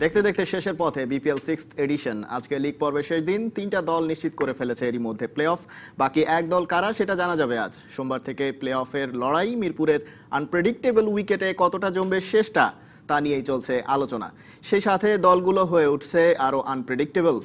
দেখতে দেখতে শেষের পথে বিপিএল 6th এডিশন। আজকে লিগ পর্বের শেষ দিন, 3টা দল নিশ্চিত করে ফেলেছে এরই মধ্যে প্লে অফ। বাকি এক দল কারা সেটা জানা যাবে আজ সোমবার থেকে। প্লে অফের লড়াই, মিরপুরের আনপ্রেডিক্টেবল উইকেটে কতটা জমবে শেষটা, তা নিয়েই চলছে আলোচনা। সেই সাথে দলগুলো হয়ে উঠছে আরও আনপ্রেডিক্টেবল।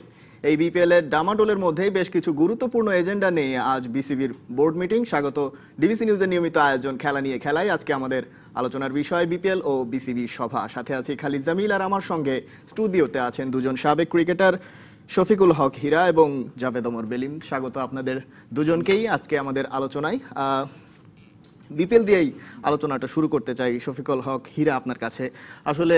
এই বিপিএল এর ডামাডোলের মধ্যেই বেশ কিছু গুরুত্বপূর্ণ এজেন্ডা নিয়ে আজ বিসিবির বোর্ড মিটিং। স্বাগত ডিবিসি নিউজের নিয়মিত আয়োজন খেলা নিয়ে খেলায়। আজকে আমাদের আলোচনার বিষয় বিপিএল ও বিসিবি সভা। সাথে আছি খালিদ জামিল, আর আমার সঙ্গে স্টুডিওতে আছেন দুজন সাবেক ক্রিকেটার, শফিকুল হক হীরা এবং জাভেদ ওমর বেলিম। স্বাগত আপনাদের দুজনকেই আজকে আমাদের আলোচনায়। বিপিএল দিয়েই আলোচনাটা শুরু করতে চাই। শফিকুল হক হীরা, আপনার কাছে আসলে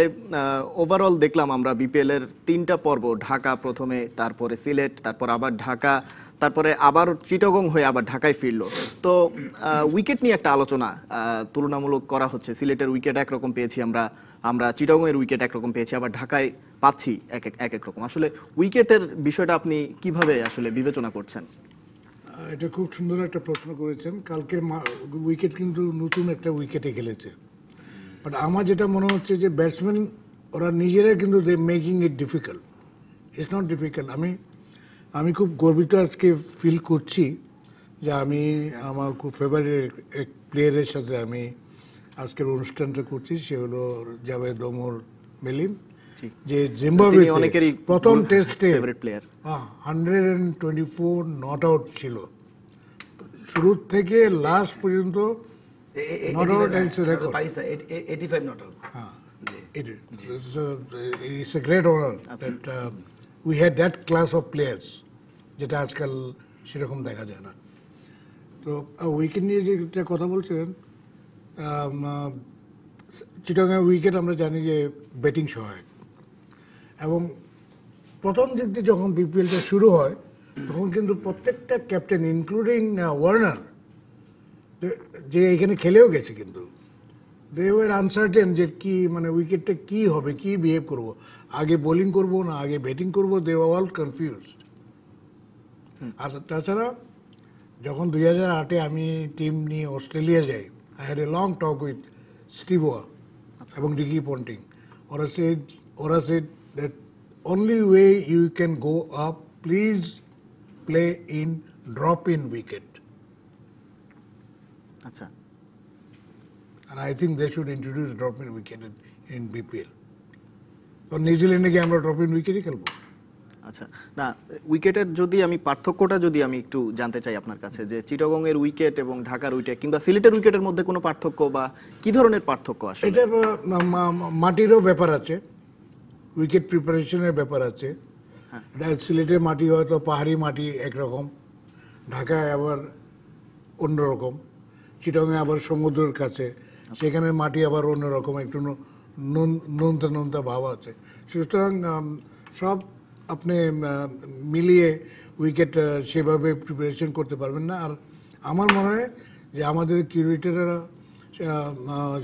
ওভারঅল দেখলাম আমরা বিপিএল এর 3টা পর্ব, ঢাকা প্রথমে, তারপরে সিলেট, তারপর আবার ঢাকা, তারপরে আবার চিটাগং হয়ে আবার ঢাকায় ফিরলো। তো উইকেট নিয়ে একটা আলোচনা তুলনামূলক করা হচ্ছে। সিলেটের উইকেট একরকম পেয়েছি আমরা চিটাগংয়ের উইকেট একরকম পেয়েছি, আবার ঢাকায় পাচ্ছি এক রকম। আসলে উইকেটের বিষয়টা আপনি কিভাবে আসলে বিবেচনা করছেন? এটা খুব সুন্দর একটা প্রশ্ন করেছেন। কালকের উইকেট কিন্তু নতুন একটা উইকেটে খেলেছে, বাট আমার যেটা মনে হচ্ছে যে ব্যাটসম্যান ওরা নিজেরাই কিন্তু they making it difficult. It's not difficult. আমি খুব গর্বিত আজকে ফিল করছি যে আমি আমার খুব ফেভারিট এক প্লেয়ারের সাথে আমি আজকের অনুষ্ঠানটা করছি। সে হলো জাভেদ ওমর বেলিম, যে জিম্বাবুয়ে প্রথম টেস্টে 124 নট আউট ছিল, শুরু থেকে লাস্ট পর্যন্ত not out and record 85 not out. It's a great honor that we had that class of players, যেটা আজকাল সেরকম দেখা যায় না। তো উইকেট নিয়ে যেটা কথা বলছিলেন, চিটাগাং উইকেট আমরা জানি যে ব্যাটিং সহায়ক, এবং প্রথম দিক দিয়ে যখন বিপিএলটা শুরু হয় তখন কিন্তু প্রত্যেকটা ক্যাপ্টেন ইনক্লুডিং ওয়ার্নার, যে এখানে খেলেও গেছে, কিন্তু দে ওয়ার আনসার্টেন যে কি মানে উইকেটটা কি হবে, কি বিহেভ করব, আগে বোলিং করব না আগে ব্যাটিং করব, দে ওয়ার অল কনফিউজড। আর তাছাড়া যখন 2008-এ আমি টিম নিয়ে অস্ট্রেলিয়া যাই, I had a long talk with Steve ওয়া এবং ডিকি পন্টিং। ওরা shed that only way you can go up, please play in drop-in wicket. আচ্ছা, and I think they should introduce drop-in wicket in BPL. তো নিউজিল্যান্ডে গিয়ে আমরা drop-in wicket-ই খেলবো। আচ্ছা, না উইকেটের যদি আমি পার্থক্যটা যদি আমি একটু জানতে চাই আপনার কাছে, যে চিটাগং এর উইকেট এবং ঢাকার উইকেট কিংবা সিলেটের উইকেটের মধ্যে কোনো পার্থক্য বা কি ধরনের পার্থক্য আসলে? এটা মাটিরও ব্যাপার আছে, উইকেট প্রিপারেশনের ব্যাপার আছে। সিলেটের মাটি হয়তো পাহাড়ি মাটি একরকম, ঢাকায় আবার অন্যরকম, চিটাগাংয়ে আবার সমুদ্রের কাছে, সেখানে মাটি আবার অন্যরকম, একটু নোনতা নোনতা ভাব আছে। সুতরাং সব আপনি মিলিয়ে উইকেট সেভাবে প্রিপারেশন করতে পারবেন না। আর আমার মনে হয় যে আমাদের ক্রিকেটাররা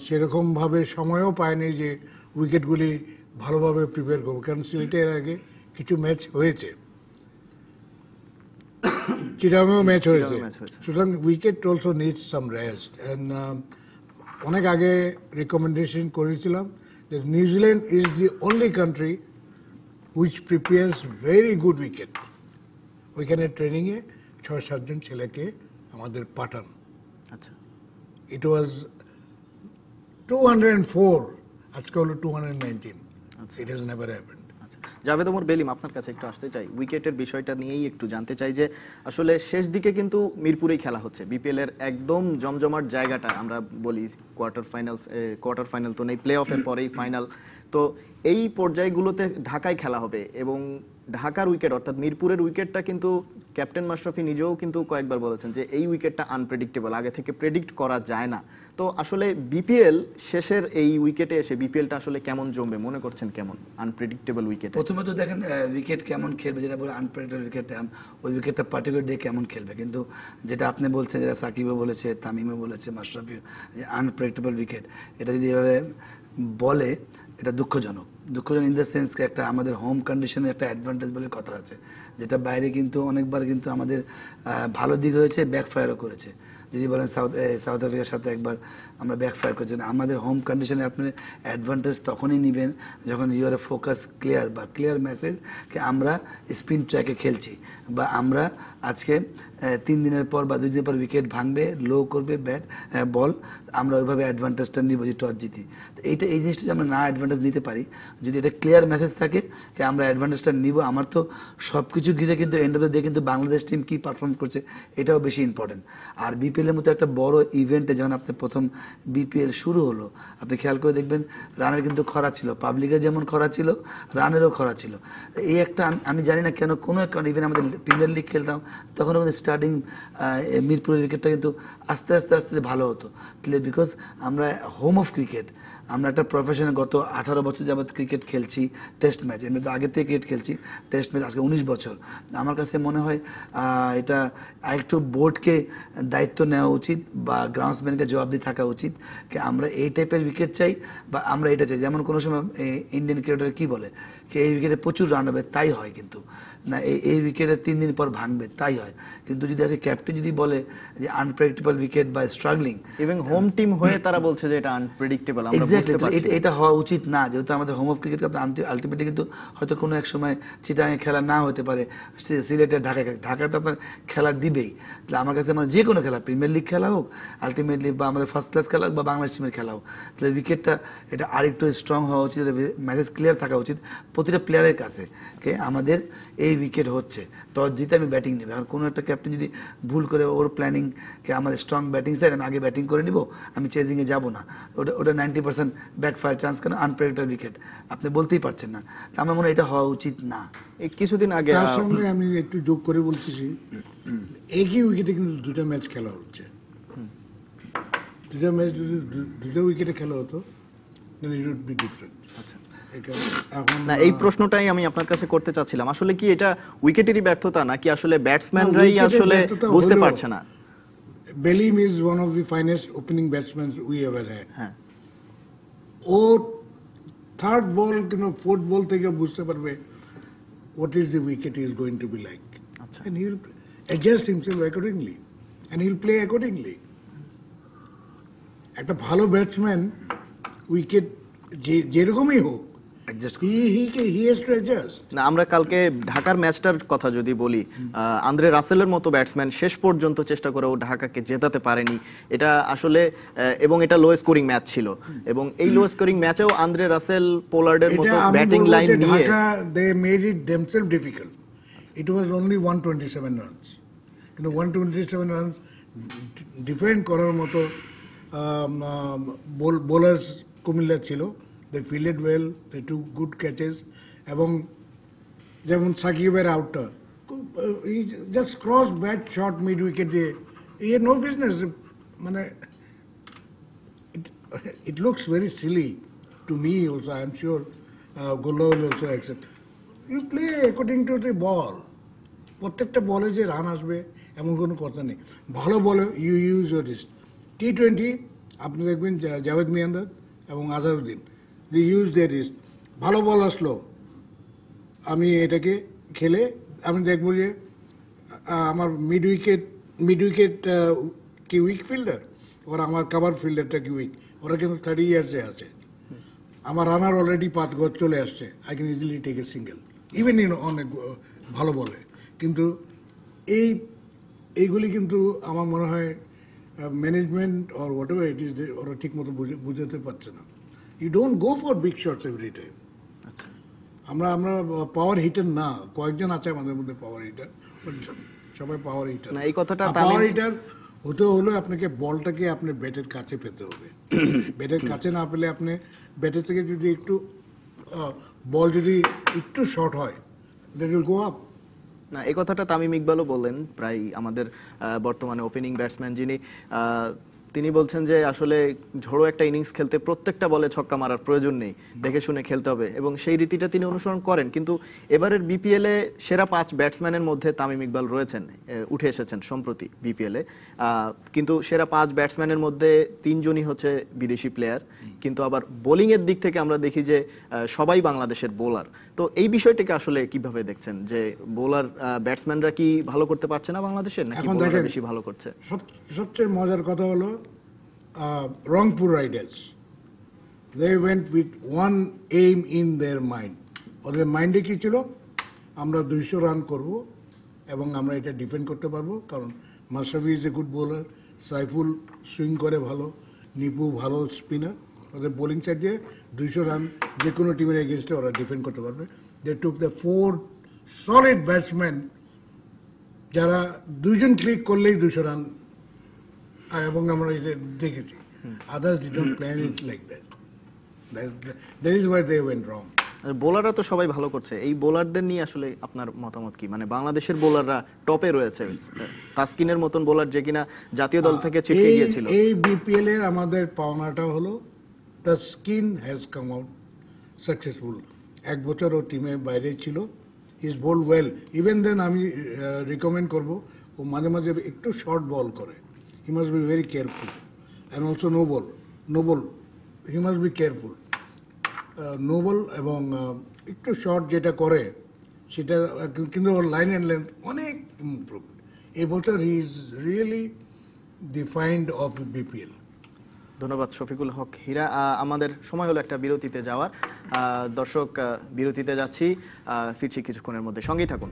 সেরকমভাবে সময়ও পায়নি যে উইকেটগুলি ভালোভাবে প্রিপেয়ার করবো, কারণ সিলেটের আগে কিছু ম্যাচ হয়েছে, চিটাগাংও ম্যাচ হয়েছে। সুতরাং wicket also needs some rest. And অনেক আগে রিকমেন্ডেশন করেছিলাম যে New Zealand is the only country which prepares very good wicket. ওইখানে ট্রেনিংয়ে 6-7 জন ছেলেকে আমাদের পাঠান। আচ্ছা, ইট ওয়াজ 204, আজকে হলো 219। It has never happened. আচ্ছা, জাভেদ ওমর বেলিম, আপনার কাছে একটু আসতে চাই, উইকেটের বিষয়টা নিয়েই একটু জানতে চাই যে আসলে শেষ দিকে কিন্তু মিরপুরেই খেলা হচ্ছে। বিপিএল এর একদম জমজমাট জায়গাটা আমরা বলি কোয়ার্টার ফাইনাল তো নেই, প্লে অফের পরেই ফাইনাল। তো এই পর্যায়গুলোতে ঢাকায় খেলা হবে এবং ঢাকার উইকেট অর্থাৎ মিরপুরের উইকেটটা কিন্তু ক্যাপ্টেন মাশরাফি নিজেও কিন্তু কয়েকবার বলেছেন যে এই উইকেটটা আনপ্রেডিক্টেবল, আগে থেকে প্রেডিক্ট করা যায় না। তো আসলে বিপিএল শেষের এই উইকেটে এসে বিপিএলটা আসলে কেমন জমবে মনে করছেন? কেমন আনপ্রেডিক্টেবল উইকেট? প্রথমে তো দেখেন উইকেট কেমন খেলবে, যেটা বলে আনপ্রেডিক্টেবল উইকেট, ওই উইকেটটা পার্টিকুলার ডে কেমন খেলবে। কিন্তু যেটা আপনি বলছেন, যেটা সাকিবও বলেছে, তামিমও বলেছে, মাশরাফি, আনপ্রেডিক্টেবল উইকেট, এটা যদি এভাবে বলে এটা দুঃখজনক ইন দ্য সেন্স একটা আমাদের হোম কন্ডিশনের একটা অ্যাডভান্টেজ বলে কথা আছে, যেটা বাইরে কিন্তু অনেকবার কিন্তু আমাদের ভালো দিক হয়েছে, ব্যাকফায়ারও করেছে। যদি বলেন সাউথ আফ্রিকার সাথে একবার আমরা ব্যাকফায়ার করছি, আমাদের হোম কন্ডিশনে আপনি অ্যাডভান্টেজ তখনই নেবেন যখন ইউর ফোকাস ক্লিয়ার বা ক্লিয়ার মেসেজ কি আমরা স্পিন ট্র্যাকে খেলছি, বা আমরা আজকে 3 দিনের পর বা 2 দিনের পর উইকেট ভাঙবে, লো করবে বল, আমরা ওইভাবে অ্যাডভান্টেজটা নিব যে টস জিতি। তো এই জিনিসটা যদি আমরা না অ্যাডভান্টেজ নিতে পারি, যদি এটা ক্লিয়ার মেসেজ থাকে কি আমরা অ্যাডভান্টেজটা নিব, আমার তো সব কিছু ঘিরে কিন্তু এন্ড অফ দ্য ডে কিন্তু বাংলাদেশ টিম কী পারফর্ম করছে এটাও বেশি ইম্পর্টেন্ট। আর বিপিএলের মতো একটা বড় ইভেন্টে যখন আপনার প্রথম বিপিএল শুরু হলো, আপনি খেয়াল করে দেখবেন রানের কিন্তু খরা ছিল, পাবলিকের যেমন খরা ছিল রানেরও খরা ছিল। এই একটা আমি জানি না কেন কোনো একটা ইভেন্ট আমাদের প্রিমিয়ার লিগ খেলতাম তখন কিন্তু স্টার্টিং মিরপুরের উইকেটটা কিন্তু আস্তে আস্তে ভালো হতো, বিকজ আমরা হোম অফ ক্রিকেট, আমরা একটা প্রফেশনাল গত 18 বছর যাবৎ ক্রিকেট খেলছি, টেস্ট ম্যাচ এমনি তো আগে থেকে ক্রিকেট খেলছি, টেস্ট ম্যাচ আজকে 19 বছর। আমার কাছে মনে হয় এটা আরেকটু বোর্ডকে দায়িত্ব নেওয়া উচিত বা গ্রাউন্ডসম্যানকে জবাবদিহি থাকা উচিত কি আমরা এই টাইপের উইকেট চাই বা আমরা এটা চাই। যেমন কোনো সময় ইন্ডিয়ান ক্রিকেটার কী বলে কি এই উইকেটে প্রচুর রান হবে, তাই হয় কিন্তু না, এই উইকেটে 3 দিন পর ভাঙবে, তাই হয়। কিন্তু যদি আজকে ক্যাপ্টেন যদি বলে যে আনপ্রেডিক্টেবল উইকেট বা স্ট্রাগলিং, এবং হোম টিম হয়ে তারা বলছে যে এটা আনপ্রেডিক্টেবল, আমরা বুঝতে পারছি এটা হওয়া উচিত না, যেহেতু আমাদের হোম অফ ক্রিকেট আলটিমেটলি কিন্তু হয়তো কোনো এক সময় চিটাগাঙে খেলা না হতে পারে, সিলেটে ঢাকাতে আপনার খেলা দিবেই। তাহলে আমার কাছে মানে যে কোনো খেলা, প্রিমিয়ার লিগ খেলা হোক আলটিমেটলি বা আমাদের ফার্স্ট ক্লাস খেলা হোক বা বাংলাদেশ টিমের খেলা হোক, তাহলে উইকেটটা এটা আরেকটু স্ট্রং হওয়া উচিত, মেসেজ ক্লিয়ার থাকা উচিত প্রতিটা প্লেয়ারের কাছে যে আমাদের এই উইকেট হচ্ছে, টস জিতে আমি ব্যাটিং নেব। এখন কোনো একটা ক্যাপ্টেন যদি ভুল করে ওর প্ল্যানিংকে আমার স্ট্রং ব্যাটিং সাইড আমি আগে ব্যাটিং করে নিব, আমি চেজিংয়ে যাব না, ওটা 90% ব্যাকফায়ার চান্স, কেন আনপ্রেডিক্টেবল উইকেট আপনি বলতেই পারছেন না। তা আমার মনে হয় এটা হওয়া উচিত না। এই কিছুদিন আগে তার সঙ্গে আমি একটু যোগ করে বলতেছি, একই উইকেটে কিন্তু 2টা ম্যাচ খেলা হচ্ছে, 2টা ম্যাচ যদি 2টা উইকেটে খেলা হতো then it would be different। আচ্ছা, এখন না এই প্রশ্নটাই আমি আপনার কাছে করতে চাচ্ছিলাম, আসলে কি এটা উইকেটেরই ব্যর্থতা নাকি আসলে ব্যাটসম্যানরাই উইকেটের আসলে ব্যর্থতা বুঝতে হলেও পারছে না? Belim is one of the finest opening batsmen we ever had। হ্যাঁ, ও থার্ড বল কিংবা ফোর্থ বল থেকে বুঝতে পারবে what is the wicket is going to be like, আচ্ছা। and he will adjust himself accordingly and he will play accordingly। একটা ভালো batsman wicket যেরকমই হোক adjust he has to adjust। না আমরা কালকে ঢাকার ম্যাচটার কথা যদি বলি, আন্দ্রে রাসেলের মতো ব্যাটসম্যান শেষ পর্যন্ত চেষ্টা করেও ঢাকাকে জেতাতে পারেনি, এটা আসলে এবং এটা লো স্কোরিং ম্যাচ ছিল, এবং এই লো স্কোরিং ম্যাচেও আন্দ্রে রাসেল পোলার্ডের মতো ব্যাটিং লাইন নিয়ে Dhaka they made it themselves difficult। It was only 127 runs, কিন্তু 127 রানস ডিফেন্ড করার মতো বোলার্স কুমিল্লা ছিল। They fielded well, they took good catches, এবং যেমন সাকিবের আউটটা just cross bat shot mid উইকেটে, ই হ্যাড নো বিজনেস, মানে it looks very silly to me also, I am sure Golla will also accept। You play according to the ball, প্রত্যেকটা বলে যে run আসবে এমন কোনো কথা নেই। ভালো বলে you use your wrist. T20 আপনি দেখবেন জাভেদ মিয়ান্দার এবং Azharuddin the use their wrist. ভালো বল আসলো, আমি এটাকে খেলে আমি দেখবো যে আমার মিড উইকেট কি উইক ফিল্ডার, ওর আমার কাভার ফিল্ডারটা কি উইক, ওরা কিন্তু 30 ইয়ার্সে আছে, আমার রানার অলরেডি 5 গজ চলে আসছে, I can easily take a single even in অনেক ভালো বলে। কিন্তু এইগুলি কিন্তু আমার মনে হয় management or whatever it is ওরা ঠিক মতো বুঝাতে পারছে না। You don't go for big shots every time. আচ্ছা, আমরা পাওয়ার হিটার না, কয়েকজন আছে আমাদের মধ্যে পাওয়ার হিটার, সবাই পাওয়ার হিটার না এই কথাটা পাওয়ার হিটার হতে হলে আপনাকে বলটাকে আপনি ব্যাটের কাছে পেতে হবে। ব্যাটের কাছে না পেলে আপনি ব্যাটের থেকে যদি একটু বল যদি একটু শর্ট হয় দ্যাট উইল গো আপ। না এই কথাটা তামিম ইকবালও বললেন, প্রায় আমাদের বর্তমানে ওপেনিং ব্যাটসম্যান যিনি তিনি বলছেন যে আসলে ঝোড়ো একটা ইনিংস খেলতে প্রত্যেকটা বলে ছক্কা মারার প্রয়োজন নেই, দেখে শুনে খেলতে হবে, এবং সেই রীতিটা তিনি অনুসরণ করেন। কিন্তু এবারের বিপিএল এ সেরা 5 ব্যাটসম্যানের মধ্যে তামিম ইকবাল রয়েছেন, উঠে এসেছেন সম্প্রতি বিপিএল এ। কিন্তু সেরা 5 ব্যাটসম্যানের মধ্যে 3 জনই হচ্ছে বিদেশি প্লেয়ার, কিন্তু আবার বোলিং এর দিক থেকে আমরা দেখি যে সবাই বাংলাদেশের বোলার। তো এই বিষয়টাকে আসলে কিভাবে দেখছেন, যে বোলার ব্যাটসম্যানরা কি ভালো করতে পারছে না বাংলাদেশের, নাকি এখন বোলাররা দেখেন, বেশি ভালো করছে? সবচেয়ে মজার কথা হলো Rangpur riders, they went with one aim in their mind. ওদের মাইন্ডে কি ছিল? আমরা 200 রান করব এবং আমরা এটা ডিফেন্ড করতে পারবো, কারণ Mashrafe is a good bowler, Saiful swing করে ভালো, নিপু ভালো স্পিনার। ওদের বোলিং সাইড দিয়ে 200 রান যে কোনো টিমের এগেনস্টে ওরা ডিফেন্ড করতে পারবে। দে টুক দ্য 4 সলিড ব্যাটসম্যান, যারা 2 জন ক্লিক করলেই 200 রান, এবং আমরা এটা দেখেছি। Others did not plan it like that. That is why they went wrong. বোলাররা তো সবাই ভালো করছে, এই বোলারদের নিয়ে আসলে আপনার মতামত কি? মানে বাংলাদেশের বোলাররা টপে রয়েছে, তাসকিনের মতন বোলার যে কিনা জাতীয় দল থেকে ছিটকে গিয়েছিল। এই বিপিএল এর আমাদের পাওনাটা হলো Taskin has come out successful. 1 বছর ও টিমে বাইরে ছিল, he is bowled well. Even then আমি রিকমেন্ড করব, ও মাঝে মাঝে একটু শর্ট বল করে, he must be very careful. And also no ball he must be careful. No ball এবং একটু শর্ট যেটা করে সেটা, কিন্তু ওর লাইন অ্যান্ড লেন্থ অনেক ইমপ্রুভ। এই বছর he is really the find of BPL. ধন্যবাদ শফিকুল হক হীরা। আমাদের সময় হলো একটা বিরতিতে যাওয়ার। দর্শক, বিরতিতে যাচ্ছি, ফিরছি কিছুক্ষণের মধ্যে, সঙ্গেই থাকুন।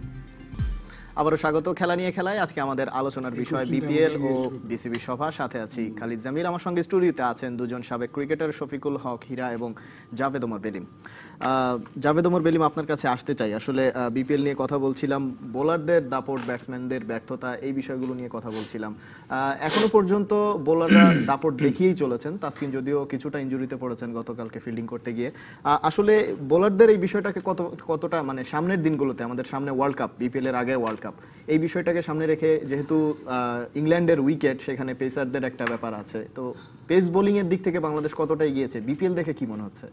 আবারও স্বাগত খেলা নিয়ে খেলায়। আজকে আমাদের আলোচনার বিষয় বিপিএল ও বিসিবি সভা। সাথে আছি খালিদ জামিল। আমার সঙ্গে স্টুডিওতে আছেন দুজন সাবেক ক্রিকেটার, শফিকুল হক হীরা এবং জাভেদ ওমর বেলিম। জাভেদ ওমর বেলিম, আপনার কাছে আসতে চাই। আসলে বিপিএল নিয়ে কথা বলছিলাম, বোলারদের দাপট, ব্যাটসম্যানদের ব্যর্থতা, এই বিষয়গুলো নিয়ে কথা বলছিলাম। এখনো পর্যন্ত বোলাররা দাপট দেখিয়েই চলেছেন। তাসকিন যদিও কিছুটা ইনজুরিতে পড়েছেন গতকালকে ফিল্ডিং করতে গিয়ে। আসলে বোলারদের এই বিষয়টাকে কতটা, মানে সামনের দিনগুলোতে, আমাদের সামনে ওয়ার্ল্ড কাপ, বিপিএল এর আগে ওয়ার্ল্ড কাপ, এই বিষয়টাকে সামনে রেখে, যেহেতু ইংল্যান্ডের উইকেট, সেখানে পেসারদের একটা ব্যাপার আছে, তো পেস বোলিং এর দিক থেকে বাংলাদেশ কতটা এগিয়েছে বিপিএল দেখে কি মনে হচ্ছে?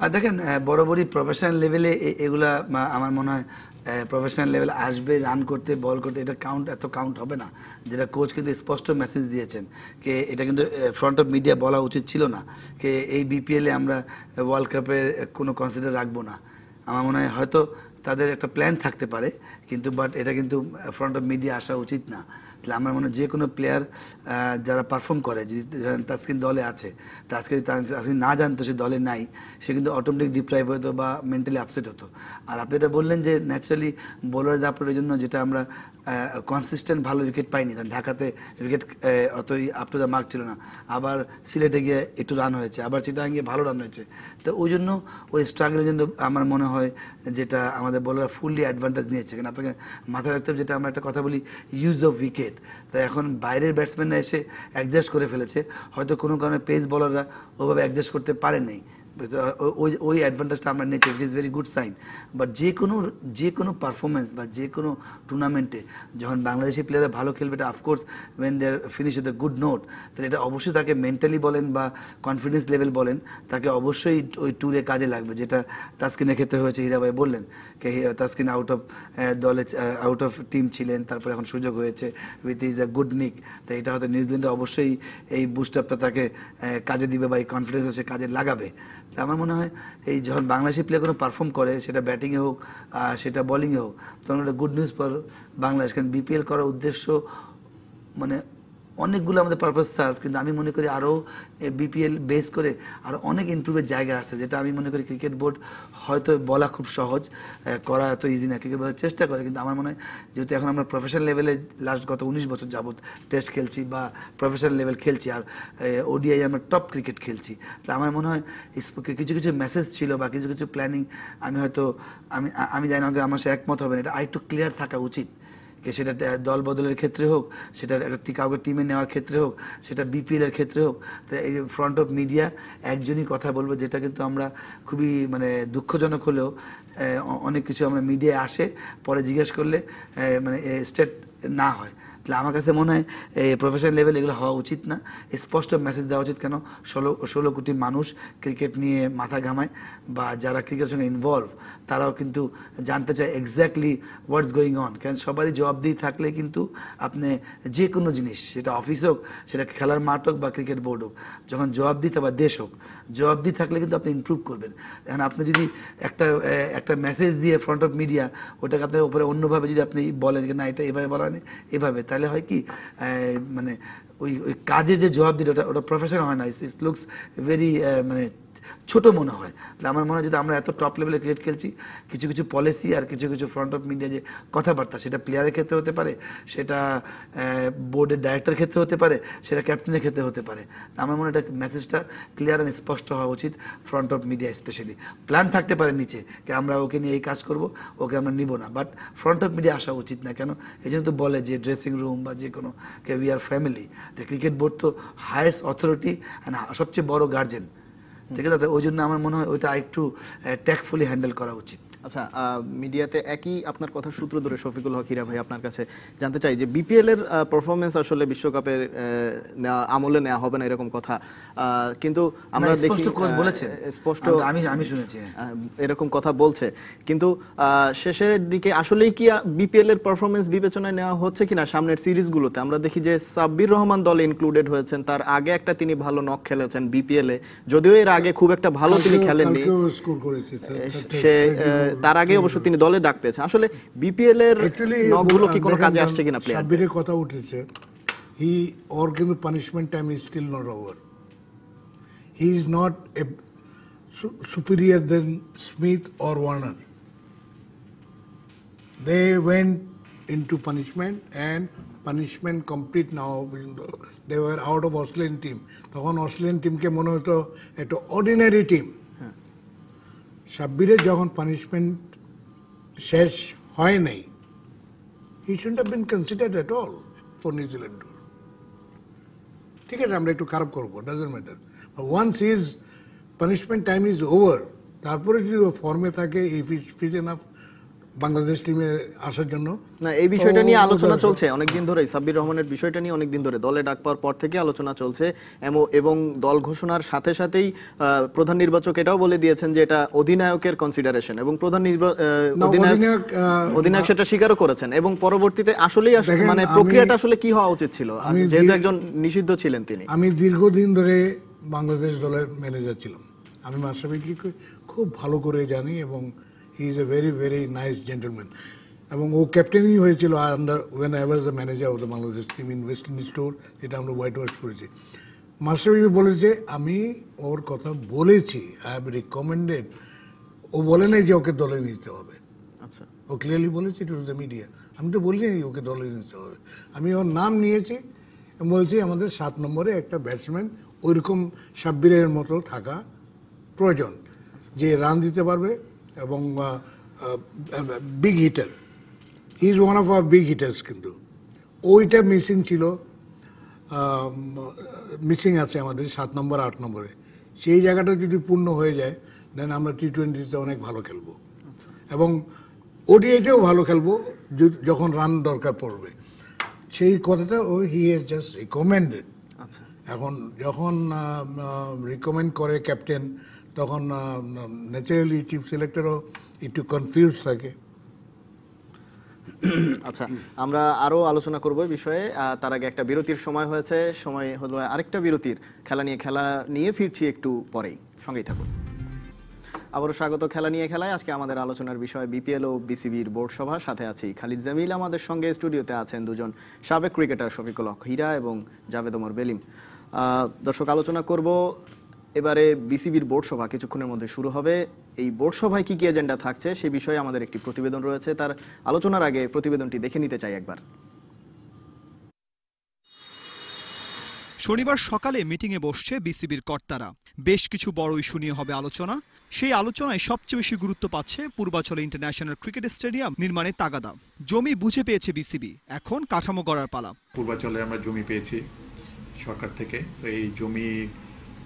আর দেখেন, বরাবরই প্রফেশনাল লেভেলে এগুলা আমার মনে হয় প্রফেশনাল লেভেলে আসবে, রান করতে, বল করতে, এটা এত কাউন্ট হবে না। যেটা কোচ কিন্তু স্পষ্ট মেসেজ দিয়েছেন, কে এটা কিন্তু ফ্রন্ট অফ মিডিয়া বলা উচিত ছিল না, কে এই বিপিএলে আমরা ওয়ার্ল্ড কাপের কোনো কনসিডার রাখবো না। আমার মনে হয় হয়তো তাদের একটা প্ল্যান থাকতে পারে, কিন্তু বাট এটা কিন্তু ফ্রন্ট অফ মিডিয়া আসা উচিত না। তাহলে আমার মনে হয় যে কোনো প্লেয়ার যারা পারফর্ম করে, যদি তাসকিন দলে আছে, তা আজকে যদি তাসকিন না জানতো সে দলে নাই, সে কিন্তু অটোমেটিক ডিপ্রাইভ হতো বা মেন্টালি আপসেট হতো। আর আপনি এটা বললেন যে ন্যাচারালি বোলার দাপটের জন্য যেটা আমরা কনসিস্টেন্ট ভালো উইকেট পাইনি, কারণ ঢাকাতে উইকেট অতই আপ টু দ্য মার্ক ছিল না, আবার সিলেটে গিয়ে একটু রান হয়েছে, আবার চিটাগাং গিয়ে ভালো রান হয়েছে। তো ওই জন্য ওই স্ট্রাগলের জন্য আমার মনে হয় যেটা আমাদের বোলার ফুললি অ্যাডভান্টেজ নিয়েছে। কারণ আপনাকে মাথায় রাখতে হবে, যেটা আমরা একটা কথা বলি, ইউজ অফ উইকেট। তাই এখন বাইরের ব্যাটসম্যানরা এসে অ্যাডজাস্ট করে ফেলেছে, হয়তো কোনো কারণে পেস বোলাররা ওভাবে অ্যাডজাস্ট করতে পারেনি, ওই অ্যাডভান্টেজটা আমরা নিয়েছি, it is very good sign. But যে কোনো পারফরমেন্স বা যে কোনো টুর্নামেন্টে যখন বাংলাদেশি প্লেয়াররা ভালো খেলবে, এটা of course when they are finish with the good note, তাহলে এটা অবশ্যই তাকে মেন্টালি বলেন বা কনফিডেন্স লেভেল বলেন, তাকে অবশ্যই ওই ট্যুরে কাজে লাগবে। যেটা তাসকিনের ক্ষেত্রে হয়েছে, হীরাভাই বললেন তাসকিন আউট অফ টিম ছিলেন, তারপরে এখন সুযোগ হয়েছে উইথ ইজ আ গুড নিক। তো এটা হয়তো নিউজিল্যান্ডে অবশ্যই এই বুস্ট আপটা তাকে কাজে দিবে বা এই কনফিডেন্স সে কাজে লাগাবে। আমার মনে হয় এই যখন বাংলাদেশি প্লেয়ার কোনো পারফর্ম করে, সেটা ব্যাটিংয়ে হোক সেটা বোলিংয়ে হোক, তখন একটা গুড নিউজ ফর বাংলাদেশ। কারণ বিপিএল করার উদ্দেশ্য মানে অনেকগুলো আমাদের পারপাস সার্ভ, কিন্তু আমি মনে করি আরও বিপিএল বেস করে আরও অনেক ইমপ্রুভের জায়গা আছে, যেটা আমি মনে করি ক্রিকেট বোর্ড হয়তো বলা খুব সহজ, করা এত ইজি না। ক্রিকেট বোর্ড চেষ্টা করে, কিন্তু আমার মনে হয় যেহেতু এখন আমরা প্রফেশনাল লেভেলে লাস্ট গত 19 বছর যাবত টেস্ট খেলছি বা প্রফেশনাল লেভেল খেলছি, আর ওডিআই আমরা টপ ক্রিকেট খেলছি, তো আমার মনে হয় কিছু কিছু মেসেজ ছিল বা কিছু কিছু প্ল্যানিং আমি হয়তো আমি জানি না, আমার সে একমত হবে না, এটা আরেকটু ক্লিয়ার থাকা উচিত। সেটা দল বদলের ক্ষেত্রে হোক, সেটা একটা কাউকে টিমে নেওয়ার ক্ষেত্রে হোক, সেটা বিপিএল এর ক্ষেত্রে হোক। তো এই ফ্রন্ট অফ মিডিয়া একজনই কথা বলবো, যেটা কিন্তু আমরা খুবই মানে দুঃখজনক হলেও অনেক কিছু আমরা মিডিয়ায় আসে, পরে জিজ্ঞেস করলে মানে স্টেট না হয়। তাহলে আমার কাছে মনে হয় প্রফেশনাল লেভেল এগুলো হওয়া উচিত না। স্পষ্ট মেসেজ দেওয়া উচিত, কেন 16 কোটি মানুষ ক্রিকেট নিয়ে মাথা ঘামায়, বা যারা ক্রিকেটের সঙ্গে ইনভলভ তারাও কিন্তু জানতে চায় এক্স্যাক্টলি হোয়াটস গোয়িং অন। কারণ সবারই জবাবদিহি থাকলে কিন্তু আপনি যে কোনো জিনিস, সেটা অফিস হোক, সেটা খেলার মাঠ হোক, বা ক্রিকেট বোর্ড হোক, যখন জবাবদিহি বা দেশ হোক, জবাবদিহি থাকলে কিন্তু আপনি ইমপ্রুভ করবেন। এখন আপনি যদি একটা মেসেজ দিয়ে ফ্রন্ট অফ মিডিয়া ওটাকে আপনার উপরে অন্যভাবে যদি আপনি বলেন যে না এটা এভাবে বলা নেই এভাবে, তাহলে হয় কি মানে ওই কাজের যে জবাবদিহি ওটা প্রফেশনাল হয় না, ইট লুকস ভেরি মানে ছোট মনে হয়। তাহলে আমার মনে হয় যদি আমরা এত টপ লেভেলে ক্রিকেট খেলছি, কিছু কিছু পলিসি আর কিছু কিছু ফ্রন্ট অফ মিডিয়া যে কথাবার্তা, সেটা প্লেয়ারের ক্ষেত্রে হতে পারে, সেটা বোর্ডের ডাইরেক্টর ক্ষেত্রে হতে পারে, সেটা ক্যাপ্টেনের ক্ষেত্রে হতে পারে। আমার মনে হয় এটা মেসেজটা ক্লিয়ার অ্যান্ড স্পষ্ট হওয়া উচিত front of media specially. Plan থাকতে পারে নিচে যে আমরা ওকে নিয়ে এই কাজ করব, ওকে আমরা নিব না, বাট ফ্রন্ট অফ মিডিয়া আসা উচিত না। কেন? এই জন্য তো বলে যে ড্রেসিং রুম বা যে কোনো উই আর ফ্যামিলি। তো ক্রিকেট বোর্ড তো হায়েস্ট অথরিটি অ্যান্ড সবচেয়ে বড় গার্জেন, ঠিক আছে? ওই জন্য আমার মনে হয় ওইটা একটু ট্যাক্টফুলি হ্যান্ডেল করা উচিত। আচ্ছা, মিডিয়াতে একই আপনার কথা সূত্র ধরে শফিকুল হক হীরা ভাই আপনার কাছে জানতে চাই যে বিপিএল এর পারফরমেন্স আসলে বিশ্বকাপের আমলে নেওয়া হবে না এরকম কথা, কিন্তু আমরা দেখি স্পষ্ট আমি শুনেছি এরকম কথা বলছে, কিন্তু শেষের দিকে আসলেই কি বিপিএল এর পারফরমেন্স বিবেচনায় নেওয়া হচ্ছে কিনা সামনের সিরিজগুলোতে? আমরা দেখি যে সাব্বির রহমান দলে ইনক্লুডেড হয়েছেন, তার আগে একটা তিনি ভালো নক খেলেছেন বিপিএল এ, যদিও এর আগে খুব একটা ভালো তিনি খেলেননি, সে তার আগে অবশ্য তিনি দলে ডাক পেয়েছেন। আসলে বিপিএল এর নকগুলো কি কোনো কাজে আসছে কিনা প্লেয়ার? সাব্বিরের কথা উঠেছে, ওর কিন্তু punishment time is still not over. He is not a superior than Smith or Warner. They went into punishment and punishment complete now. They were out of Australian team. তখন অস্ট্রেলিয়ান টিমকে মনে হতো একটা অর্ডিনারি টিম। সাব্বিরের যখন punishment শেষ হয় নাই, he shouldn't have been considered at all for New Zealand tour. ঠিক আছে, আমরা একটু খারাপ করবো, doesn't matter. But once his punishment time is over, তারপরে যদি ফর্মে থাকে, if he's fit enough Bangladesh টিমে আসার জন্য। না, এই বিষয়টা নিয়ে আলোচনা চলছে অনেকদিন ধরে, সাব্বির রহমানের বিষয়টা নিয়ে অনেকদিন ধরে দলে ডাক পাওয়ার পর থেকে আলোচনা চলছে, এবং দল ঘোষণার সাথে সাথেই প্রধান নির্বাচক এটাও বলে দিয়েছেন যে এটা অধিনায়কের কনসিডারেশন, এবং প্রধান অধিনায়ক সেটা স্বীকারও করেছেন, এবং পরবর্তীতে আসলেই মানে প্রক্রিয়াটা আসলে কি হওয়া উচিত ছিল, যেহেতু একজন নিষিদ্ধ ছিলেন তিনি। আমি দীর্ঘদিন ধরে বাংলাদেশ দলের ম্যানেজার ছিলাম, আমি মাশরাফিকে খুব ভালো করে জানি, এবং he is a very very nice gentleman, এবং ও ক্যাপ্টেনই হয়েছিল when I was the manager of the Bangladesh team in West Indies tour, যেটা আমরা হোয়াইট ওয়াশ করেছি। মাশরাফি বলেছে আমি ওর কথা বলেছি, আই হ্যাভ রিকমেন্ডেড, ও বলে নাই যে ওকে দলে নিতে হবে। আচ্ছা, ও ক্লিয়ারলি বলেছে টু দ্য মিডিয়া, আমি তো বলিনি ওকে দলে নিতে হবে, আমি ওর নাম নিয়েছি, বলছি আমাদের 7 নম্বরে একটা ব্যাটসম্যান ওইরকম সাব্বিরের মতো থাকা প্রয়োজন, যে রান দিতে পারবে এবং big hitter. He is one of our big hitters, কিন্তু ওইটা মিসিং ছিল, মিসিং আছে আমাদের 7 নম্বর 8 নম্বরে। সেই জায়গাটা যদি পূর্ণ হয়ে যায়, দেন আমরা টি-20তে অনেক ভালো খেলবো, এবং ওডিআইতেও ভালো খেলবো যখন রান দরকার পড়বে। সেই কথাটা হি হ্যাজ জাস্ট রিকমেন্ডেড। আচ্ছা, এখন যখন রিকমেন্ড করে ক্যাপ্টেন, তখন ন্যাচারালি চিফ সিলেক্টরও একটু কনফিউজ থাকে। আচ্ছা, আমরা আরো আলোচনা করব এই বিষয়ে, তার আগে একটা বিরতির সময় হয়েছে, সময় হলো আরেকটা বিরতির। খেলা নিয়ে ফিরছি একটু পরেই, সঙ্গেই থাকুন। আবারও স্বাগত খেলা নিয়ে খেলায়। আজকে আমাদের আলোচনার বিষয় বিপিএল ও বিসিবির বোর্ড সভা। সাথে আছি খালিদ জামিল, আমাদের সঙ্গে স্টুডিওতে আছেন দুজন সাবেক ক্রিকেটার শফিকুল হক হীরা এবং জাভেদ ওমর বেলিম। দর্শক, আলোচনা করব এবারে বিসিবির বোর্ড সভা কিছুক্ষণের মধ্যে শুরু হবে। এই বোর্ড সভায় কি কি এজেন্ডা থাকছে সে বিষয়ে আমাদের একটি প্রতিবেদন রয়েছে, তার আলোচনার আগে প্রতিবেদনটি দেখে নিতে চাই একবার। শনিবার সকালে মিটিংয়ে বসছে বিসিবির কর্তারা। বেশ কিছু বড় ইস্যু নিয়ে হবে আলোচনা। সেই আলোচনায় সবচেয়ে বেশি গুরুত্ব পাচ্ছে পূর্বাচলে ইন্টারন্যাশনাল ক্রিকেট স্টেডিয়াম নির্মাণের তাগাদা। জমি বুঝে পেয়েছে বিসিবি, এখন কাঠামো গড়ার পালা। পূর্বাচলে আমরা জমি পেয়েছি সরকার থেকে, তো এই জমি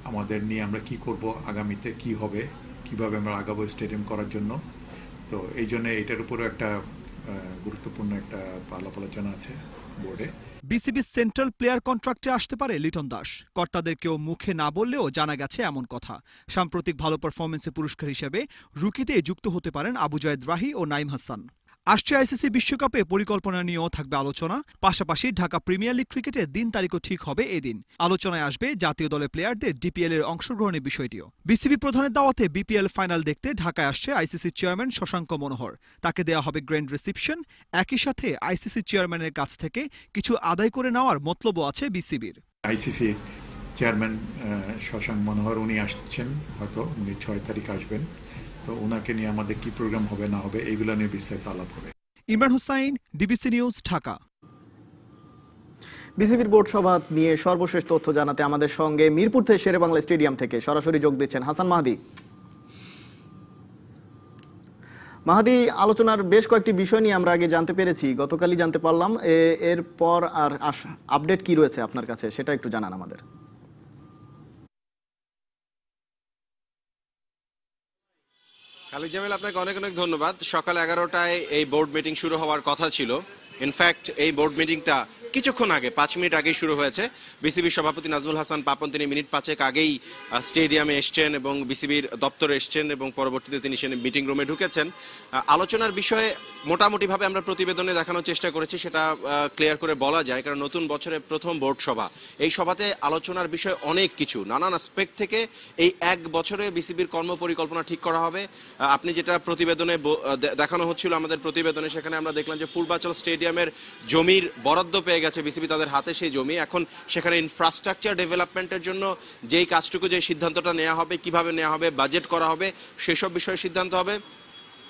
আমাদের নিয়ে আমরা কি করব, আগামীতে কি হবে, কিভাবে আমরা আগাবো স্টেডিয়াম করার জন্য। তো তো এই জন্য এটার উপরও একটা গুরুত্বপূর্ণ একটা আলাপ আলোচনা আছে বোর্ডে। বিসিবি সেন্ট্রাল প্লেয়ার কন্ট্রাক্টে আসতে পারে লিটন দাস। কর্তাদের কেউ মুখে না বললেও জানা গেছে এমন কথা। সাম্প্রতিক ভালো পারফরমেন্সে পুরস্কার হিসেবে রুকিতে যুক্ত হতে পারেন আবু জায়েদ রাহি ও নাইম হাসান। আসছে আইসিসি বিশ্বকাপে পরিকল্পনা নিয়েও থাকবে আলোচনা। পাশাপাশি ঢাকা প্রিমিয়ার লিগ ক্রিকেটের দিন তারিখও ঠিক হবে এদিন। আলোচনায় আসবে জাতীয় দলের প্লেয়ারদের ডিপিএল এর অংশগ্রহণের বিষয়টিও। বিসিবি প্রধানের দাওয়াতে বিপিএল ফাইনাল দেখতে ঢাকায় আসছে আইসিসি চেয়ারম্যান শশাঙ্ক মনোহর। তাকে দেওয়া হবে গ্র্যান্ড রিসিপশন। একই সাথে আইসিসি চেয়ারম্যানের কাছ থেকে কিছু আদায় করে নেওয়ার মতলবও আছে বিসিবির। আইসিসি চেয়ারম্যান শশাঙ্ক মনোহর উনি আসছেন, হয়তো উনি 6 তারিখ আসবেন। তো ওনাকে নিয়ে আমাদের কি প্রোগ্রাম হবে না হবে এইগুলো নিয়ে বিস্তারিত আলাপ হবে। Imran Hussain, DBC news, Dhaka. বিসিবির বোর্ড সভা নিয়ে সর্বশেষ তথ্য জানাতে আমাদের সঙ্গে মিরপুর থেকে শেরেবাংলা স্টেডিয়াম থেকে সরাসরি যোগ দিচ্ছেন হাসান মাহাদি। মাহাদি, আলোচনার বেশ কয়েকটি বিষয় নিয়ে আমরা আগে জানতে পেরেছি, গতকালই জানতে পারলাম। এরপর আর আপডেট কি রয়েছে আপনার কাছে সেটা একটু জানান আমাদের। খালিদ জামিল, আপনাকে অনেক অনেক ধন্যবাদ। সকাল 11টায় এই বোর্ড মিটিং শুরু হওয়ার কথা ছিল। ইনফ্যাক্ট এই বোর্ড মিটিংটা কিছুক্ষণ আগে 5 মিনিট আগেই শুরু হয়েছে। বিসিবির সভাপতি নাজমুল হাসান পাপন তিনি মিনিট 5 আগেই স্টেডিয়ামে এসছেন এবং বিসিবির দপ্তরে এসছেন এবং পরবর্তীতে তিনি সে মিটিং রুমে ঢুকেছেন। আলোচনার বিষয়ে মোটামুটিভাবে আমরা প্রতিবেদনে দেখানোর চেষ্টা করেছি, সেটা ক্লিয়ার করে বলা যায়, কারণ নতুন বছরের প্রথম বোর্ড সভা। এই সভাতে আলোচনার বিষয় অনেক কিছু, নানান আসপেক্ট থেকে এই এক বছরে বিসিবির কর্মপরিকল্পনা ঠিক করা হবে। আপনি যেটা প্রতিবেদনে দেখানো হচ্ছিল আমাদের প্রতিবেদনে, সেখানে আমরা দেখলাম যে পূর্বাচল স্টেডিয়ামের জমির বরাদ্দ পেয়ে গেছে বিসিবি, তাদের হাতে সেই জমি। এখন সেখানে ইনফ্রাস্ট্রাকচার ডেভেলপমেন্টের জন্য যেই কাজটুকু, যে সিদ্ধান্তটা নেওয়া হবে, কিভাবে নেওয়া হবে, বাজেট করা হবে, সেসব বিষয়ে সিদ্ধান্ত হবে।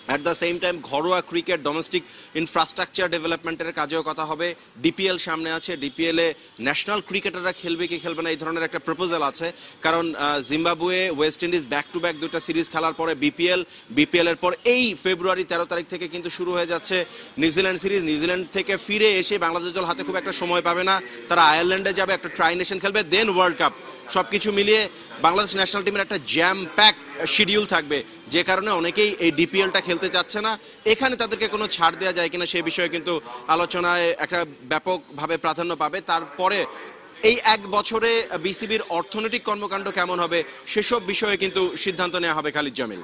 অ্যাট দ্য সেম টাইম ঘরোয়া ক্রিকেট, ডোমেস্টিক ইনফ্রাস্ট্রাকচার ডেভেলপমেন্টের কাজেও কথা হবে। ডিপিএল সামনে আছে, ডিপিএলে ন্যাশনাল ক্রিকেটাররা খেলবে কি খেলবে না এই ধরনের একটা প্রপোজাল আছে। কারণ Zimbabwe, West Indies back to back 2টা সিরিজ খেলার পরে বিপিএল এর পর এই ফেব্রুয়ারি 13 তারিখ থেকে কিন্তু শুরু হয়ে যাচ্ছে নিউজিল্যান্ড সিরিজ। নিউজিল্যান্ড থেকে ফিরে এসে বাংলাদেশ দল হাতে খুব একটা সময় পাবে না, তারা আয়ারল্যান্ডে যাবে, একটা ট্রাই নেশন খেলবে, দেন ওয়ার্ল্ড কাপ। সবকিছু মিলিয়ে বাংলাদেশ ন্যাশনাল টিমের একটা জ্যাম প্যাক শিডিউল থাকবে, যে কারণে অনেকেই এই ডিপিএলটা খেলতে চাচ্ছে না। এখানে তাদেরকে কোনো ছাড় দেওয়া যায় কিনা সেই বিষয়ে কিন্তু আলোচনায় একটা ব্যাপকভাবে প্রাধান্য পাবে। তারপরে এই এক বছরে বিসিবির অর্থনৈতিক কর্মকাণ্ড কেমন হবে সেসব বিষয়ে কিন্তু সিদ্ধান্ত নেওয়া হবে। খালিদ জামিল।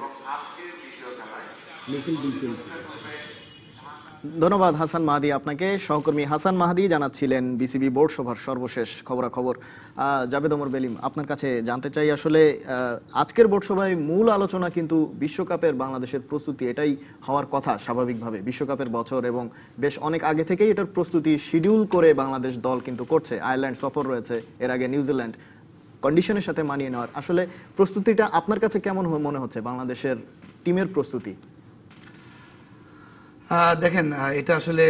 ধন্যবাদ হাসান মাহাদি আপনাকে। সহকর্মী হাসান মাহাদি জানাচ্ছিলেন বিসিবি বোর্ড সভার সর্বশেষ খবরাখবর। জাবেদ ওমর বেলিম, আপনার কাছে জানতে চাই, আসলে আজকের বোর্ড সভায় মূল আলোচনা কিন্তু বিশ্বকাপের বাংলাদেশের প্রস্তুতি, এটাই হওয়ার কথা স্বাভাবিকভাবে। বিশ্বকাপের বছর এবং বেশ অনেক আগে থেকেই এটার প্রস্তুতি শিডিউল করে বাংলাদেশ দল কিন্তু করছে। আয়ারল্যান্ড সফর রয়েছে, এর আগে নিউজিল্যান্ড, কন্ডিশনের সাথে মানিয়ে নেওয়ার। আসলে প্রস্তুতিটা আপনার কাছে কেমন মনে হচ্ছে, বাংলাদেশের টিমের প্রস্তুতি? দেখেন, এটা আসলে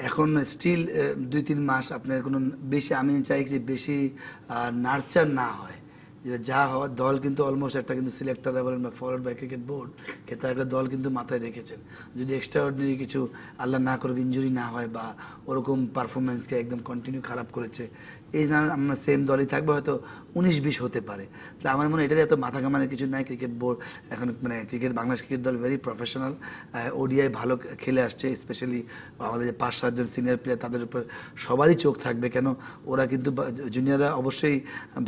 এখন স্টিল 2-3 মাস আপনার কোনো বেশি, আমি চাই যে বেশি নার্চার না হয়। যা হওয়ার দল কিন্তু অলমোস্ট একটা কিন্তু সিলেক্টররা বলেন বা ফরওয়ার্ড বাই ক্রিকেট বোর্ড তার একটা দল কিন্তু মাথায় রেখেছেন। যদি এক্সট্রা অর্ডিনারি কিছু আল্লাহ না করুক ইনজুরি না হয় বা ওরকম পারফরমেন্সকে একদম কন্টিনিউ খারাপ করেছে, এই না আমরা সেম দলই থাকবে, হয়তো 19-20 হতে পারে। তাহলে আমার মনে হয় এটার এত মাথা ঘামানোর কিছু নাই। ক্রিকেট বোর্ড এখন মানে বাংলাদেশ ক্রিকেট দল ভেরি প্রফেশনাল, ওডিআই ভালো খেলে আসছে। স্পেশালি আমাদের যে 5-7 জন সিনিয়র প্লেয়ার, তাদের উপর সবারই চোখ থাকবে, কেন ওরা কিন্তু জুনিয়ররা অবশ্যই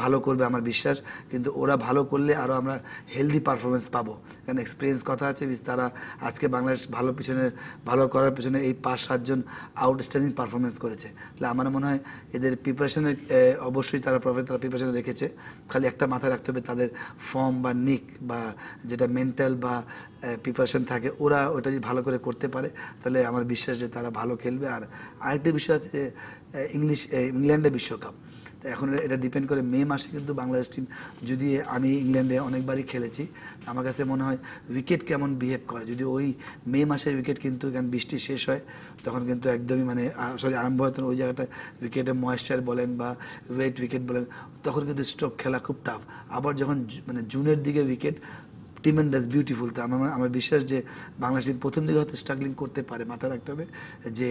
ভালো করবে আমার বিশ্বাস, কিন্তু ওরা ভালো করলে আরও আমরা হেলদি পারফরমেন্স পাবো। কারণ এক্সপিরিয়েন্স কথা আছে, তারা আজকে বাংলাদেশ ভালো করার পিছনে এই 5-7 জন আউটস্ট্যান্ডিং পারফরমেন্স করেছে। তাহলে আমার মনে হয় এদের প্রিপারেশনের অবশ্যই তারা প্রিপারেশন রেখেছে। খালি একটা মাথায় রাখতে হবে, তাদের ফর্ম বা নিক বা যেটা মেন্টাল বা প্রিপারেশন থাকে, ওরা ওটা যদি ভালো করে করতে পারে তাহলে আমার বিশ্বাস যে তারা ভালো খেলবে। আর আরেকটা বিষয় আছে যে ইংল্যান্ডের বিশ্বকাপ, তো এখন এটা ডিপেন্ড করে মে মাসে কিন্তু বাংলাদেশ টিম, যদি আমি ইংল্যান্ডে অনেকবারই খেলেছি, আমার কাছে মনে হয় উইকেট কেমন বিহেভ করে। যদি ওই মে মাসে উইকেট কিন্তু বৃষ্টি শেষ হয় তখন কিন্তু একদমই আরম্ভ হয়, তখন ওই জায়গাটা উইকেটে ময়েশ্চার বলেন বা ওয়েট উইকেট বলেন, তখন কিন্তু স্ট্রোক খেলা খুব টাফ। আবার যখন জুনের দিকে উইকেট ট্রিমেন্ডাস বিউটিফুল। তো আমার বিশ্বাস যে বাংলাদেশ টিম প্রথম দিকে হয়তো স্ট্রাগলিং করতে পারে, মাথায় রাখতে হবে যে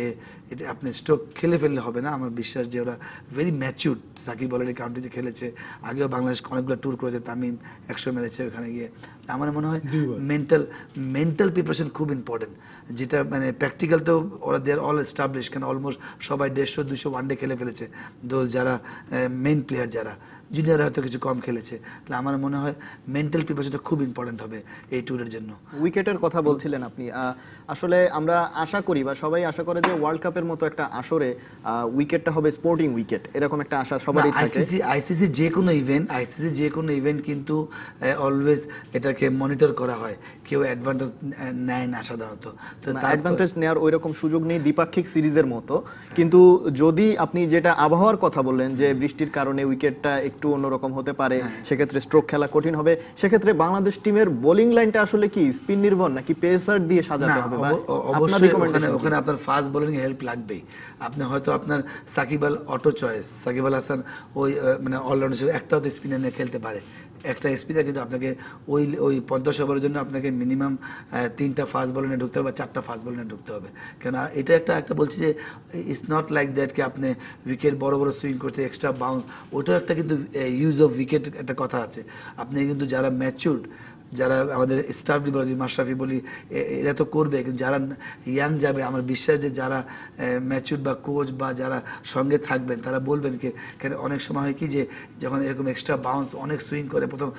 এটা আপনি স্ট্রোক খেলে ফেললে হবে না। আমার বিশ্বাস যে ওরা ভেরি ম্যাচিউরড, সাকিব অলরেডি কাউন্টিতে খেলেছে, আগেও বাংলাদেশ অনেকগুলো ট্যুর করেছে, তামিম 100 মেরেছে ওখানে গিয়ে। আমার মনে হয় মেন্টাল প্রিপারেশন খুব ইম্পর্টেন্ট, যেটা মানে প্র্যাকটিক্যাল তো ওরা দে আর অল এস্টাবলিশ, কারণ অলমোস্ট সবাই 150-200 ওয়ানডে খেলে ফেলেছে, দোজ যারা মেইন প্লেয়ার, যারা জুনিয়র হয়তো কিছু কম খেলেছে। তাহলে আমার মনে হয় মেন্টাল প্রিপারেশনটা খুব ইম্পর্টেন্ট হবে এই ট্যুরের জন্য। উইকেটের কথা বলছিলেন আপনি, আসলে আমরা আশা করি বা সবাই আশা করে যে ওয়ার্ল্ড কাপের মতো একটা আসরে উইকেটটা হবে স্পোর্টিং উইকেট, এরকম একটা আশা সবারই থাকে। আইসিসি যে কোনো ইভেন্ট কিন্তু অলওয়েজ এটাকে মনিটর করা হয়, কেউ অ্যাডভান্টেজ নেয় না সাধারণত। তো অ্যাডভান্টেজ নেওয়ার ওইরকম সুযোগ নেই দ্বিপাক্ষিক সিরিজের মতো, কিন্তু যদি আপনি যেটা আবহাওয়ার কথা বললেন যে বৃষ্টির কারণে উইকেটটা একটু অন্যরকম হতে পারে, সেক্ষেত্রে স্ট্রোক খেলা কঠিন হবে, সেক্ষেত্রে বাংলাদেশ টিমের বোলিং লাইনটা আসলে কি স্পিন নির্ভর নাকি পেসার দিয়ে সাজাতে হবে? অবশ্যই ওখানে আপনার ফাস্ট বোলিং হেল্প লাগবেই। আপনি হয়তো আপনার সাকিব আল অটো চয়েস, সাকিব আল হাসান ওই মানে অলরাউন্ডার হিসেবে একটা হয়তো স্পিনার নিয়ে খেলতে পারে, একটা স্পিনার, কিন্তু আপনাকে ওই 50 ওভারের জন্য আপনাকে মিনিমাম 3টা ফাস্ট বল নিয়ে ঢুকতে হবে বা 4টা ফাস্ট বল নিয়ে ঢুকতে হবে। কেন এটা একটা বলছি যে ইটস নট লাইক দ্যাট কি আপনি উইকেট বড় সুইং করতে এক্সট্রা বাউন্স, ওটাও একটা কিন্তু ইউজ অফ উইকেট একটা কথা আছে। আপনি কিন্তু যারা ম্যাচিউরড, যারা আমাদের স্টাফ বলি, মাশরাফি বলি, এরা তো করবে, কিন্তু যারা ইয়াং যাবে আমার বিশ্বাস যে যারা ম্যাচিউর বা কোচ বা যারা সঙ্গে থাকবেন তারা বলবেন কি, কেন অনেক সময় হয় কি যে যখন এরকম এক্সট্রা বাউন্স অনেক সুইং করে প্রথম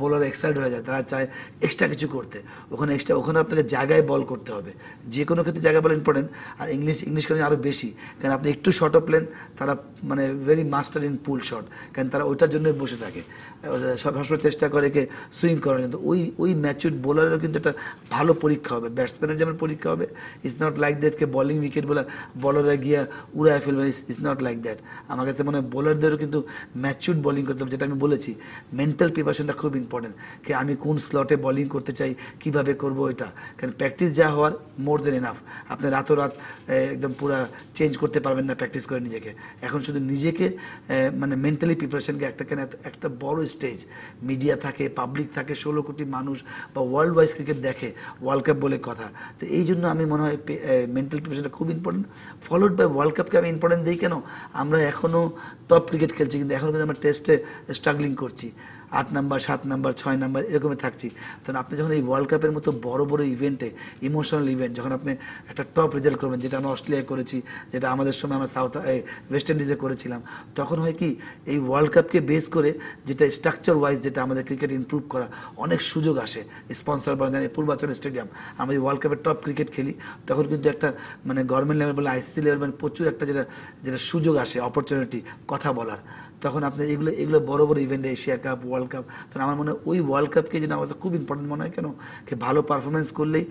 বোলার এক্সাইট হয়ে যায়, তারা চায় এক্সট্রা কিছু করতে, ওখানে আপনাকে জায়গায় বল করতে হবে, যে কোনো ক্ষেত্রে জায়গায় বল ইম্পর্টেন্ট। আর ইংলিশ কারণে আরও বেশি, কারণ আপনি একটু শর্ট অফ প্লেন তারা মানে very master in pool shot, কারণ তারা ওইটার জন্যই বসে থাকে, সবসময় চেষ্টা করে কে সুইং করার। কিন্তু ওই ম্যাচিউর বোলারেরও কিন্তু একটা ভালো পরীক্ষা হবে, ব্যাটসম্যানের যেমন পরীক্ষা হবে। ইটস নট লাইক দ্যাট কে বোলিং উইকেট বলাররা গিয়া উড়ায় ফেলবে, ইটস নট লাইক দ্যাট। আমার কাছে মনে হয় বোলারদেরও কিন্তু ম্যাচিউর বোলিং করতে হবে, যেটা আমি বলেছি মেন্টাল প্রিপারেশনটা খুব ইম্পর্টেন্ট, কি আমি কোন স্লটে বোলিং করতে চাই, কিভাবে করবো ওইটা, কারণ প্র্যাকটিস যা হওয়ার মোর দেন এনাফ। আপনি রাতোরাত একদম পুরা চেঞ্জ করতে পারবেন না প্র্যাকটিস করে নিজেকে। এখন শুধু নিজেকে মানে মেন্টালি প্রিপারেশনকে একটা বড় স্টেজ, মিডিয়া থাকে, পাবলিক থাকে, 16 কোটি মানুষ বা ওয়ার্ল্ড ওয়াইজ ক্রিকেট দেখে, ওয়ার্ল্ড কাপ বলে কথা। তো এই জন্য আমি মনে হয় মেন্টাল প্রিপারেশনটা খুব ইম্পর্টেন্ট, ফলোড বাই ওয়ার্ল্ড কাপকে আমি ইম্পর্টেন্ট দিই। কেন আমরা এখনও টপ ক্রিকেট খেলছি, কিন্তু এখন কিন্তু আমরা টেস্টে স্ট্রাগলিং করছি, 8 নাম্বার 7 নাম্বার 6 নাম্বার এরকমই থাকছি। তখন আপনি যখন এই ওয়ার্ল্ড কাপের মতো বড় ইভেন্টে, ইমোশনাল ইভেন্ট, যখন আপনি একটা টপ রেজাল্ট করবেন, যেটা আমরা অস্ট্রেলিয়ায় করেছি, যেটা আমাদের সময় আমরা ওয়েস্ট ইন্ডিজে করেছিলাম, তখন হয় কি এই ওয়ার্ল্ড কাপকে বেস করে যেটা স্ট্রাকচার ওয়াইজ যেটা আমাদের ক্রিকেট ইমপ্রুভ করা অনেক সুযোগ আসে। স্পন্সর বলেন, পূর্বাচল স্টেডিয়াম, আমরা এই ওয়ার্ল্ড কাপের টপ ক্রিকেট খেলি, তখন কিন্তু একটা মানে গভর্নমেন্ট লেভেল বলে আইসিসি লেভেল মানে প্রচুর একটা যেটা সুযোগ আসে, অপরচুনিটি কথা বলার। তখন আপনি এগুলো বড় ইভেন্টে, এশিয়া কাপ, ওয়ার্ল্ড কাপ, তখন আমার মনে হয় ওই ওয়ার্ল্ড কাপকে যেন আমার খুব ইম্পর্টেন্ট মনে হয়। কেন কি ভালো পারফরমেন্স করলেই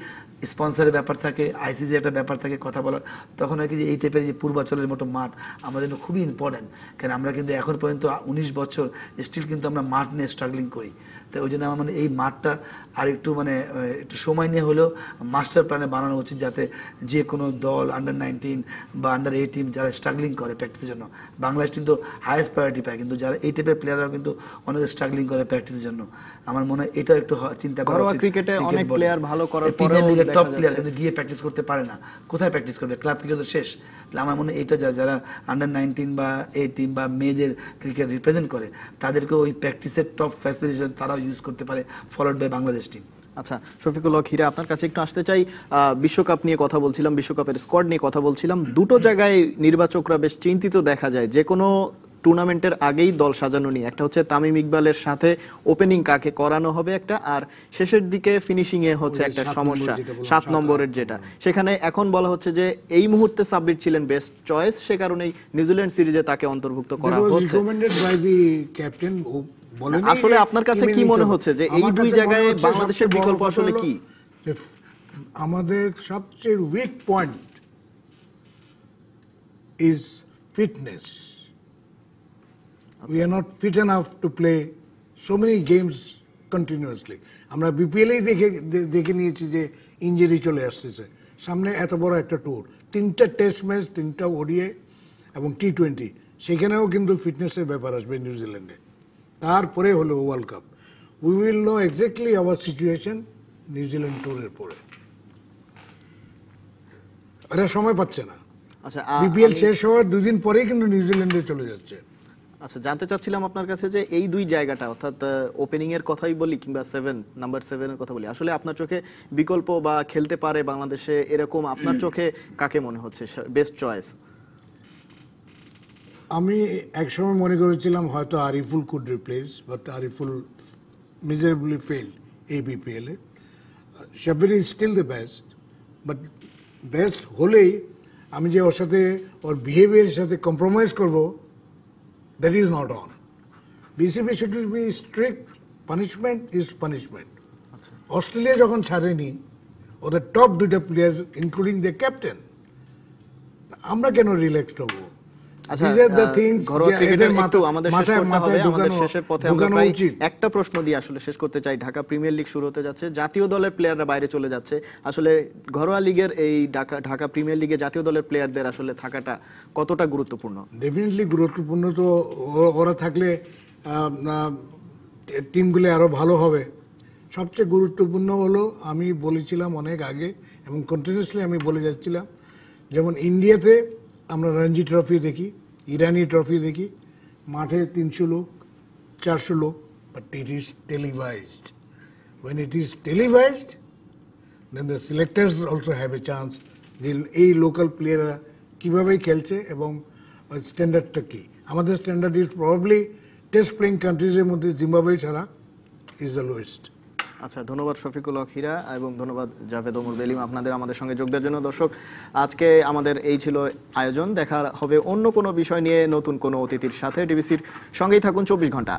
স্পন্সরের ব্যাপার থাকে, আইসিসি একটা ব্যাপার থাকে কথা বলার, তখন হয় কি যে এই টাইপের যে পূর্বাচলের মতো মাঠ আমাদের জন্য খুবই ইম্পর্টেন্ট। কারণ আমরা কিন্তু এখন পর্যন্ত 19 বছর স্টিল কিন্তু আমরা মাঠ নিয়ে স্ট্রাগলিং করি। তাই ওই জন্য আমার মানে এই মাঠটা আর একটু মানে একটু সময় নিয়ে হলেও মাস্টার প্ল্যানে বানানো উচিত, যাতে যে কোনো দল আন্ডার 19 বা আন্ডার 18 যারা স্ট্রাগলিং করে প্র্যাকটিসের জন্য, বাংলাদেশ কিন্তু হাইয়েস্ট প্রায়োরিটি পায়, কিন্তু যারা এই টাইপের প্লেয়াররাও কিন্তু অনেক স্ট্রাগলিং করে প্র্যাকটিসের জন্য। আমার মনে হয় এটা একটু চিন্তা করা উচিত। ক্রিকেটে অনেক প্লেয়ার ভালো করার পরেও প্রিমিয়ার লিগের টপ প্লেয়ার কিন্তু গিয়ে প্র্যাকটিস করতে পারে না, কোথায় প্র্যাকটিস করবে? ক্লাব ক্রিকেট তো শেষ। তাহলে আমার মনে হয় এটা যারা আন্ডার 19 বা 18 বা মেয়েদের ক্রিকেট রিপ্রেজেন্ট করে, তাদেরকে ওই প্র্যাকটিসের টপ ফ্যাসিলিটি তারাও ইউজ করতে পারে, ফলোড বাই বাংলাদেশ টিম। আচ্ছা, শফিকুল হক হীরা, আপনার কাছে একটু আসতে চাই। বিশ্বকাপ নিয়ে কথা বলছিলাম, বিশ্বকাপের স্কোয়াড নিয়ে কথা বলছিলাম। দুটো জায়গায় নির্বাচকরা বেশ চিন্তিত দেখা যায় যে কোনো টুর্নামেন্টের আগেই দল সাজানো নিয়ে। একটা হচ্ছে তামিম ইকবালের সাথে ওপেনিং কাকে করানো হবে একটা, আর শেষের দিকে ফিনিশিং এ হচ্ছে একটা সমস্যা 7 নম্বরের যেটা। সেখানে এখন বলা হচ্ছে যে এই মুহূর্তে সাব্বির ছিলেন বেস্ট চয়েস, সে কারণেই নিউজিল্যান্ড সিরিজে তাকে অন্তর্ভুক্ত করা হচ্ছে। আসলে আপনার কাছে কি মনে হচ্ছে যে এই দুই জায়গায় বাংলাদেশের বিকল্প আসলে কি? আমাদের সবচেয়ে weak point is fitness. We are not fit enough to play so many games continuously. আমরা বিপিএলেই দেখে নিয়েছি যে ইনজুরি চলে আসতেছে, সামনে এত বড় একটা ট্যুর, 3টা টেস্ট ম্যাচ, 3টা ওডিআই এবং T20, সেখানেও কিন্তু ফিটনেসের ব্যাপার আসবে নিউজিল্যান্ডে। তারপরে হলো world cup. We will know exactly our situation New Zealand ট্যুরের পরে। এরা সময় পাচ্ছে না, আচ্ছা বিপিএল শেষ হওয়ার 2 দিন পরেই কিন্তু নিউজিল্যান্ডে চলে যাচ্ছে। আচ্ছা, জানতে চাচ্ছিলাম আপনার কাছে যে এই দুই জায়গাটা অর্থাৎ ওপেনিং এর কথাই বলি কিংবা নাম্বার 7 এর কথা বলি, আসলে আপনার চোখে বিকল্প বা খেলতে পারে বাংলাদেশে এরকম আপনার চোখে কাকে মনে হচ্ছে বেস্ট চয়েস? আমি একসময় মনে করেছিলাম হয়তো Ariful could replace, but Ariful miserably fail এই বিপিএলে। Shabbir is still the best, but best হলেই আমি যে ওর সাথে ওর বিহেভিয়ারের সাথে কম্প্রোমাইজ করব, that is not on. BCB should be strict, punishment is punishment. Australia যখন ছাড়েনি ওদের টপ 2টা প্লেয়ার ইনক্লুডিং দ্য ক্যাপ্টেন, আমরা কেন রিল্যাক্সড হবো? আচ্ছা, ঘরোয়া ক্রিকেটের একটু আমাদের শেষ করতে হবে, আমাদের শেষের পথে আমরা প্রায় একটা প্রশ্ন দিয়ে আসলে শেষ করতে চাই। ঢাকা প্রিমিয়ার লিগ শুরু হতে যাচ্ছে, জাতীয় দলের প্লেয়াররা বাইরে চলে যাচ্ছে, আসলে ঘরোয়া লিগের এই ঢাকা প্রিমিয়ার লিগে জাতীয় দলের প্লেয়ারদের আসলে থাকাটা কতটা গুরুত্বপূর্ণ? ডেফিনেটলি গুরুত্বপূর্ণ। তো ওরা থাকলে টিমগুলো আরো ভালো হবে। সবচেয়ে গুরুত্বপূর্ণ হলো, আমি বলেছিলাম অনেক আগে এবং কন্টিনিউসলি আমি বলে যাচ্ছিলাম, যেমন ইন্ডিয়াতে আমরা রঞ্জি ট্রফি দেখি, ইরানি ট্রফি দেখি, মাঠে 300 লোক 400 লোক, but it is televised. When it is televised, then the selectors also have a chance যে এই লোকাল প্লেয়াররা কীভাবে খেলছে এবং স্ট্যান্ডার্ডটা কী। আমাদের standard is probably test playing কান্ট্রিজের মধ্যে জিম্বাবুয়ে ছাড়া ইজ দ্য লোয়েস্ট। আচ্ছা, ধন্যবাদ শফিকুল হক হীরা এবং ধন্যবাদ জাভেদ ওমর বেলিম আপনাদের আমাদের সঙ্গে যোগ দেওয়ার জন্য। দর্শক, আজকে আমাদের এই ছিল আয়োজন। দেখা হবে অন্য কোনো বিষয় নিয়ে নতুন কোনো অতিথির সাথে। ডিবিসির সঙ্গেই থাকুন 24 ঘন্টা।